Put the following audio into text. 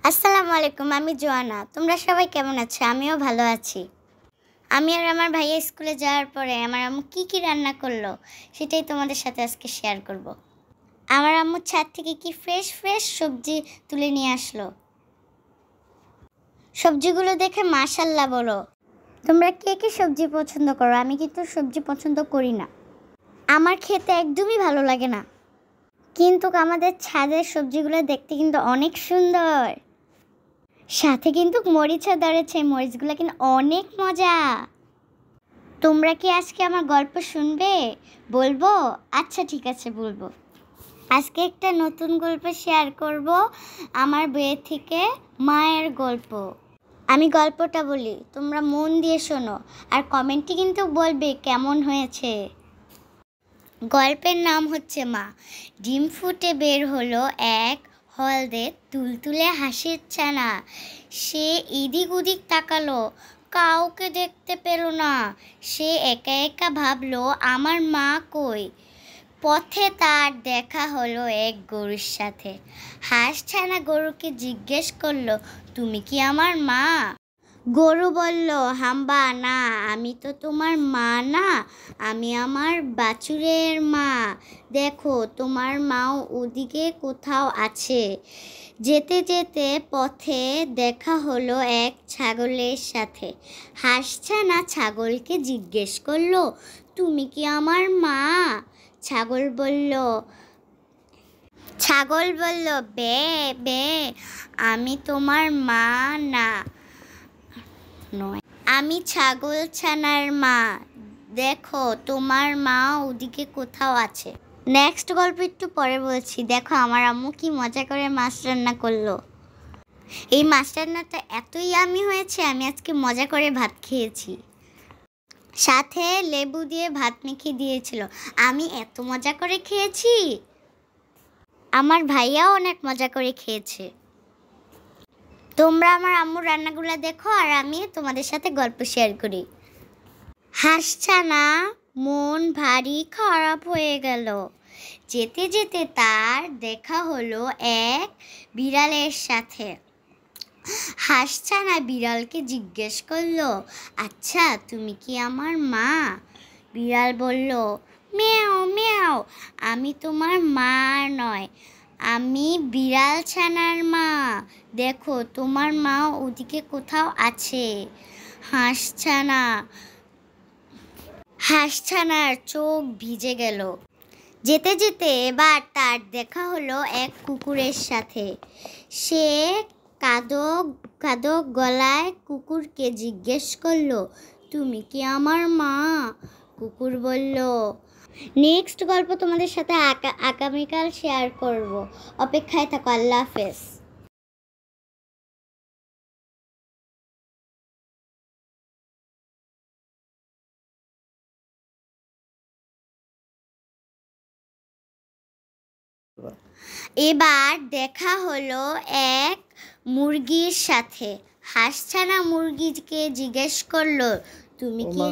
আসসালামু আলাইকুম, আমি জোয়ানা। তোমরা সবাই কেমন আছো? আমিও ভালো আছি। আমি আর আমার ভাইয়া স্কুলে যাওয়ার পরে আমার আম্মু কি রান্না করলো সেটাই তোমাদের সাথে আজকে শেয়ার করব। আমার আম্মু ছাদ থেকে কি ফ্রেশ ফ্রেশ সবজি তুলে নিয়ে আসলো। সবজিগুলো দেখে মাশাআল্লাহ বলো। তোমরা কে কি সবজি পছন্দ করো? আমি কিন্তু সবজি পছন্দ করি না, আমার খেতে একদমই ভালো লাগে না। কিন্তু আমাদের ছাদের সবজিগুলো দেখতে কিন্তু অনেক সুন্দর, সাথে কিন্তু মরিচও ধরেছে। মরিচগুলো কিন্তু অনেক মজা। তোমরা কি আজকে আমার গল্প শুনবে? বলবো? আচ্ছা ঠিক আছে, বলবো। আজকে একটা নতুন গল্প শেয়ার করব, আমার বইয়ে থেকে মায়ের গল্প। আমি গল্পটা বলি, তোমরা মন দিয়ে শোনো আর কমেন্টে কিন্তু বলবে কেমন হয়েছে। গল্পের নাম হচ্ছে মা। ডিম ফুটে বের হলো এক হলদে তুলতুলে হাসির ছানা। সে এদিক ওদিক তাকালো, কাউকে দেখতে পেল না। সে একা একা ভাবলো, আমার মা কই? পথে তার দেখা হলো এক গরুর সাথে। হাঁস ছানা গরুকে জিজ্ঞেস করলো, তুমি কি আমার মা? গরু বলল, হাম্বা না, আমি তো তোমার মা না, আমি আমার বাছুরের মা। দেখো তোমার মাও ওদিকে কোথাও আছে। যেতে যেতে পথে দেখা হলো এক ছাগলের সাথে। হাঁসছানা ছাগলকে জিজ্ঞেস করলো, তুমি কি আমার মা? ছাগল বলল, বে বে, আমি তোমার মা না, নয়, আমি ছাগল ছানার মা। দেখো তোমার মা ওদিকে কোথাও আছে। নেক্সট গল্প একটু পরে বলছি। দেখো আমার আম্মু কি মজা করে মাছ রান্না করলো। এই মাছ রান্নাটা এতই ইয়ামি হয়েছে, আমি আজকে মজা করে ভাত খেয়েছি, সাথে লেবু দিয়ে ভাত মেখে দিয়েছিল। আমি এত মজা করে খেয়েছি, আমার ভাইয়াও অনেক মজা করে খেয়েছে। তোমরা আমার আম্মুর রান্নাগুলো দেখো আর আমি তোমাদের সাথে গল্প শেয়ার করি। হাঁসছানা মন ভারী খারাপ হয়ে গেল। যেতে যেতে তার দেখা হলো এক বিড়ালের সাথে। হাঁসছানা বিড়ালকে জিজ্ঞেস করলো, আচ্ছা তুমি কি আমার মা? বিড়াল বলল, মেও মেও, আমি তোমার মা নয়, আমি বিড়াল ছানার মা। দেখো তোমার মা ওদিকে কোথাও আছে। হাঁসছানার চোখ ভিজে গেল। যেতে যেতে এবার তার দেখা হলো এক কুকুরের সাথে। সে কাঁদো কাঁদো গলায় কুকুরকে জিজ্ঞেস করলো, তুমি কি আমার মা? কুকুর বলল। নেক্সট গল্প তোমাদের সাথে আগামীকাল শেয়ার করব। অপেক্ষায় থাকো। আল্লাহ হাফেজ। এবার দেখা হলো এক মুরগির সাথে। হাঁসছানা মুরগিকে জিজ্ঞেস করলো, তুমি কি